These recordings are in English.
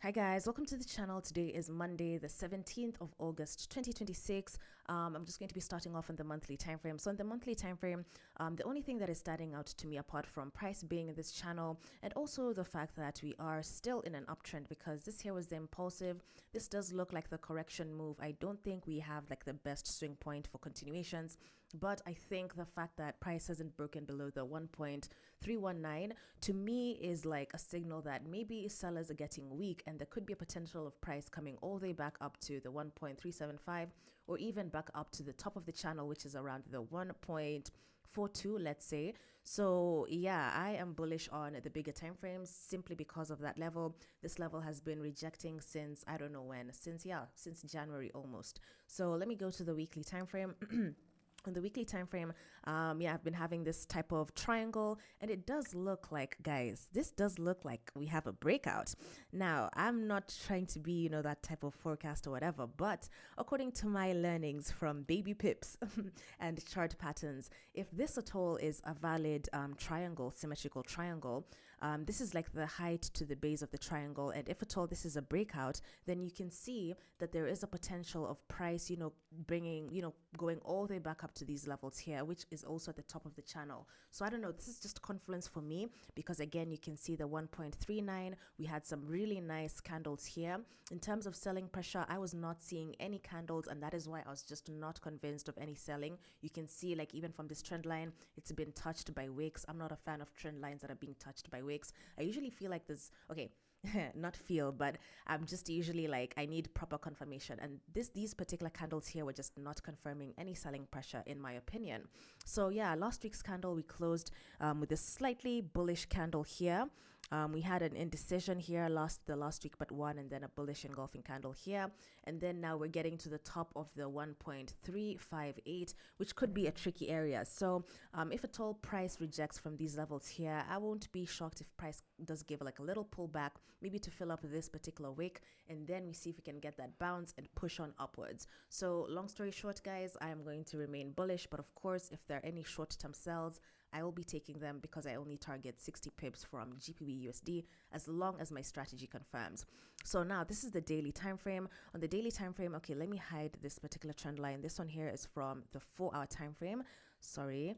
Hi guys, welcome to the channel. Today is Monday, the 17th of August, 2026. I'm just going to be starting off on the monthly time frame. So on the monthly time frame, the only thing that is standing out to me apart from price being in this channel and also the fact that we are still in an uptrend because this here was the impulsive. This does look like the correction move. I don't think we have like the best swing point for continuations, but I think the fact that price hasn't broken below the 1.319 to me is like a signal that maybe sellers are getting weak and there could be a potential of price coming all the way back up to the 1.375 or even back up to the top of the channel, which is around the 1.42, let's say. So yeah, I am bullish on the bigger time frames simply because of that level. This level has been rejecting since I don't know when, since January almost. So let me go to the weekly time frame. On the weekly time frame, I've been having this type of triangle, and it does look like, guys, this does look like we have a breakout. Now, I'm not trying to be, that type of forecast or whatever, but according to my learnings from baby pips and chart patterns, if this at all is a valid triangle, symmetrical triangle, this is like the height to the base of the triangle, and if at all this is a breakout, then you can see that there is a potential of price, going all the way back up to these levels here, which is also at the top of the channel. So I don't know, this is just confluence for me because again, you can see the 1.39. We had some really nice candles here. In terms of selling pressure, I was not seeing any candles, and that is why I was just not convinced of any selling. You can see like even from this trend line, it's been touched by wicks. I'm not a fan of trend lines that are being touched by wicks. I usually feel like this, okay, not feel, but I'm just usually like I need proper confirmation, and these particular candles here were just not confirming any selling pressure in my opinion. So yeah, last week's candle we closed with a slightly bullish candle here. We had an indecision here the last week but one, and then a bullish engulfing candle here, and then now we're getting to the top of the 1.358, which could be a tricky area. So if at all price rejects from these levels here, I won't be shocked if price does give like a little pullback, maybe to fill up this particular wick, and then we see if we can get that bounce and push on upwards. So long story short, guys, I am going to remain bullish, but of course if there are any short-term sells, I will be taking them because I only target 60 pips from GBPUSD as long as my strategy confirms. So now this is the daily time frame. On the daily time frame, okay, let me hide this particular trend line. This one here is from the 4-hour time frame. Sorry.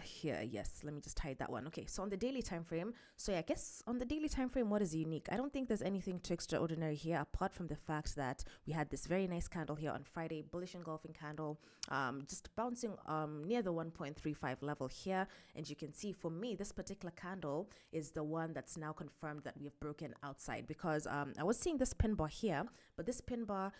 Here, yes, let me just hide that one. Okay, so on the daily time frame, so yeah, I guess on the daily time frame, what is unique? I don't think there's anything too extraordinary here apart from the fact that we had this very nice candle here on Friday, bullish engulfing candle, just bouncing near the 1.35 level here. And you can see for me, this particular candle is the one that's now confirmed that we have broken outside, because I was seeing this pin bar here, but this pin bar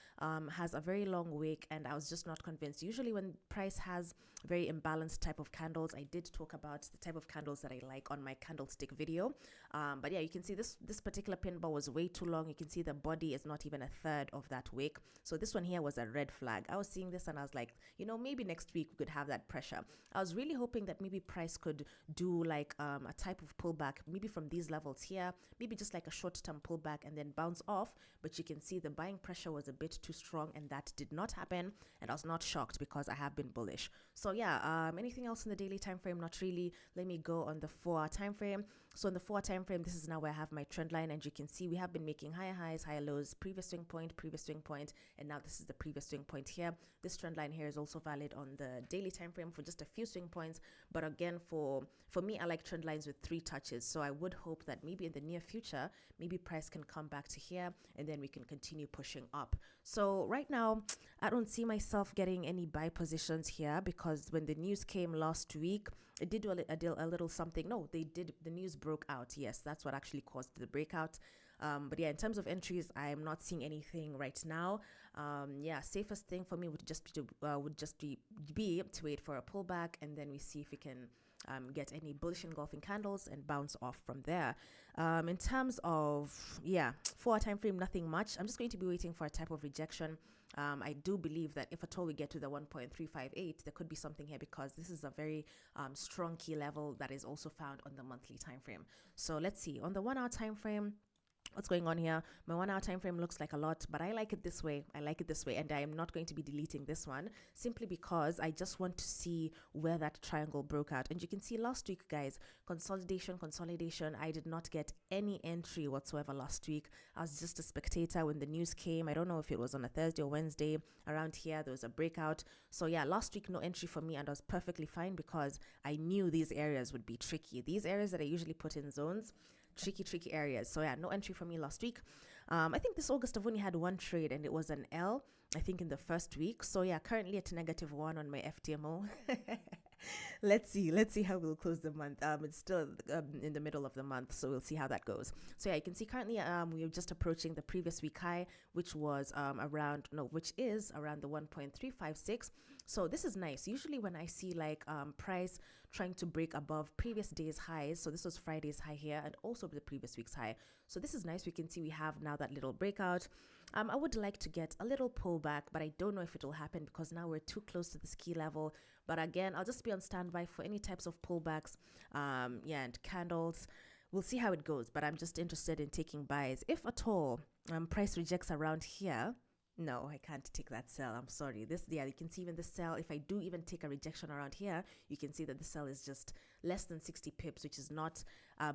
has a very long wick, and I was just not convinced. Usually when price has very imbalanced type of candles, I did talk about the type of candles that I like on my candlestick video, but yeah, you can see this particular pin bar was way too long. You can see the body is not even a third of that wick, so this one here was a red flag. I was seeing this and I was like, maybe next week we could have that pressure. I was really hoping that maybe price could do like a type of pullback, maybe from these levels here, maybe just like a short-term pullback and then bounce off, but you can see the buying pressure was a bit too strong, and that did not happen, and I was not shocked because I have been bullish. So yeah, anything else in the daily time frame? Not really. Let me go on the 4-hour time frame. So in the 4-hour time frame, this is now where I have my trend line, and you can see we have been making higher highs, higher lows, previous swing point, and now this is the previous swing point here. This trend line here is also valid on the daily time frame for just a few swing points, but again, for me, I like trend lines with 3 touches. So I would hope that maybe in the near future, maybe price can come back to here, and then we can continue pushing up. So right now, I don't see myself getting any buy positions here because when the news came last week, it did a little something. No, they did. The news broke out. Yes, that's what actually caused the breakout. But yeah, in terms of entries, I am not seeing anything right now. Yeah, safest thing for me would just be to wait for a pullback, and then we see if we can get any bullish engulfing candles and bounce off from there. In terms of 4-hour time frame, nothing much. I'm just going to be waiting for a type of rejection. I do believe that if at all we get to the 1.358, there could be something here because this is a very strong key level that is also found on the monthly time frame. So let's see on the 1-hour time frame. what's going on here. My 1 hour time frame looks like a lot, but I like it this way. I like it this way, and I am not going to be deleting this one simply because I just want to see where that triangle broke out. And you can see last week, guys, consolidation. I did not get any entry whatsoever last week. I was just a spectator when the news came. I don't know if it was on a Thursday or Wednesday. Around here there was a breakout. So yeah, last week no entry for me, and I was perfectly fine because I knew these areas would be tricky. These areas that I usually put in zones, tricky areas. So yeah, no entry for me last week. I think this August I've only had one trade, and it was an L, I think, in the first week. So yeah, currently at -1 on my FTMO. let's see how we'll close the month. It's still in the middle of the month, so we'll see how that goes. So yeah, you can see currently we're just approaching the previous week high, which is around the 1.356. So this is nice. Usually when I see like price trying to break above previous day's highs, so this was Friday's high here and also the previous week's high. So this is nice. We can see we have now that little breakout. I would like to get a little pullback, but I don't know if it will happen because now we're too close to this key level. But again, I'll just be on standby for any types of pullbacks. And candles. We'll see how it goes, but I'm just interested in taking buys. If at all price rejects around here, no, I can't take that sell. I'm sorry. You can see even the sell. If I do even take a rejection around here, you can see that the sell is just less than 60 pips, which is not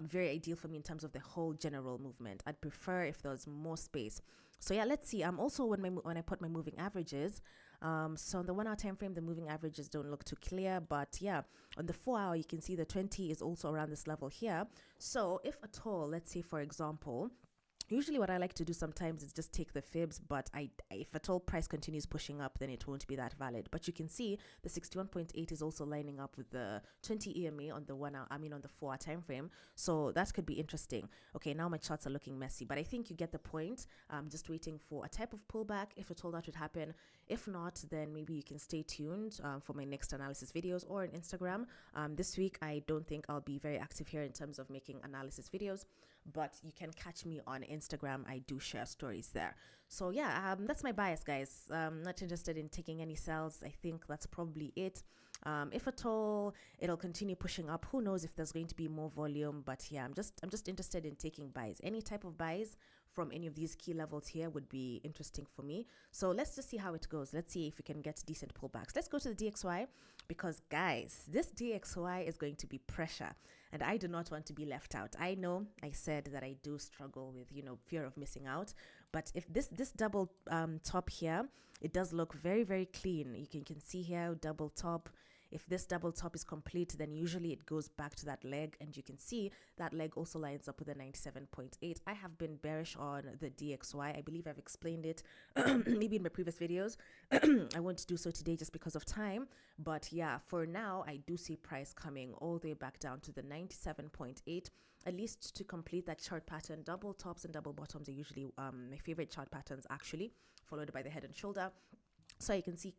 very ideal for me in terms of the whole general movement. I'd prefer if there was more space. So yeah, let's see. Also when I put my moving averages, so on the 1 hour time frame, the moving averages don't look too clear, but yeah, on the 4 hour, you can see the 20 is also around this level here. So if at all, let's say for example, usually what I like to do sometimes is just take the fibs, but if at all price continues pushing up, then it won't be that valid. But you can see the 61.8 is also lining up with the 20 EMA on the 1 hour, on the 4 hour time frame. So that could be interesting. Okay, now my charts are looking messy, but I think you get the point. I'm just waiting for a type of pullback if at all that would happen. If not, then maybe you can stay tuned for my next analysis videos or on Instagram. This week, I don't think I'll be very active here in terms of making analysis videos, but you can catch me on Instagram. I do share stories there. So yeah, that's my bias, guys. Not interested in taking any sells. I think that's probably it. If at all it'll continue pushing up, who knows if there's going to be more volume. But yeah, I'm just interested in taking buys. Any type of buys from any of these key levels here would be interesting for me. So let's just see how it goes. Let's see if we can get decent pullbacks. Let's go to the DXY, because guys, this DXY is going to be pressure, and I do not want to be left out. I know I said that I do struggle with, fear of missing out, but if this double top here, it does look very, very clean. You can see here, double top. If this double top is complete, then usually it goes back to that leg, and you can see that leg also lines up with a 97.8. I have been bearish on the DXY. I believe I've explained it maybe in my previous videos. I won't do so today just because of time. But yeah, for now, I do see price coming all the way back down to the 97.8, at least to complete that chart pattern. Double tops and double bottoms are usually my favorite chart patterns, actually, followed by the head and shoulder. So you can see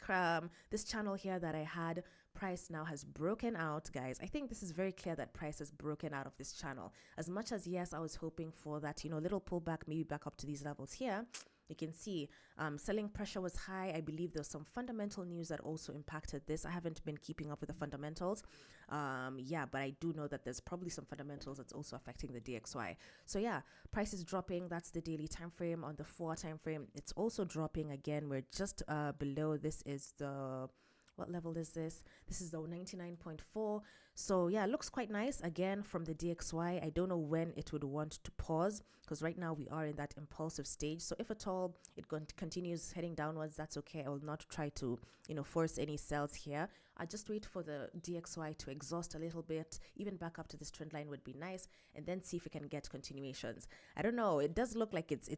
this channel here that I had, price now has broken out, guys. I think this is very clear that price has broken out of this channel. As much as, yes, I was hoping for that, little pullback, maybe back up to these levels here. You can see selling pressure was high. I believe there's some fundamental news that also impacted this. I haven't been keeping up with the fundamentals. But I do know that there's probably some fundamentals that's also affecting the DXY. So yeah, price is dropping. That's the daily time frame. On the 4 time frame, it's also dropping again. We're just below. This is the... What level is this? This is the 99.4. So yeah, it looks quite nice. Again, from the DXY, I don't know when it would want to pause, because right now we are in that impulsive stage. So if at all it continues heading downwards, that's okay. I will not try to, force any sells here. I'll just wait for the DXY to exhaust a little bit. Even back up to this trend line would be nice, and then see if we can get continuations. I don't know. It does look like it's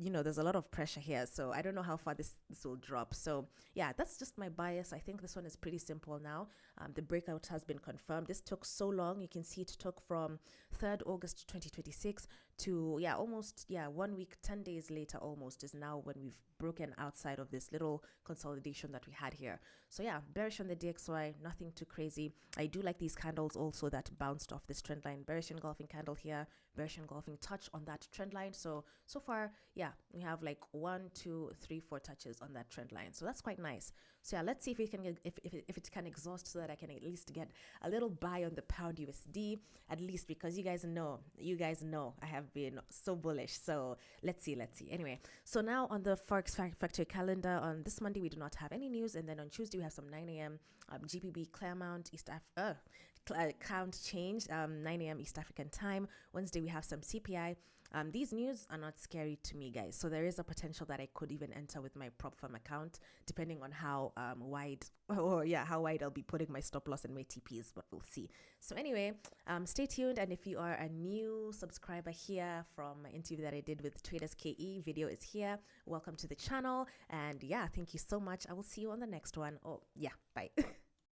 there's a lot of pressure here. So I don't know how far this will drop. So yeah, that's just my bias. I think this one is pretty simple now. The breakout has been confirmed. This took so long. You can see it took from 3rd August 2026 to almost 1 week, 10 days later almost is now when we've broken outside of this little consolidation that we had here. So yeah, bearish on the DXY, nothing too crazy. I do like these candles also that bounced off this trend line. Bearish engulfing candle here, bearish engulfing touch on that trend line. So far, yeah, we have like 1, 2, 3, 4 touches on that trend line. So that's quite nice. So yeah, let's see if it can if it can exhaust, so that I can at least get a little buy on the pound USD, at least, because you guys know I have have been so bullish. So let's see. Anyway, so now on the Forex Factory calendar, on this Monday we do not have any news, and then on Tuesday we have some 9 a.m. GBP Claremont count change, 9 a.m. East African time. Wednesday we have some CPI. These news are not scary to me, guys. So there is a potential that I could even enter with my prop firm account, depending on how wide I'll be putting my stop loss and my TPs, but we'll see. So anyway, stay tuned. And if you are a new subscriber here from my interview that I did with Traders KE, video is here. Welcome to the channel. And yeah, thank you so much. I will see you on the next one. Oh yeah, bye.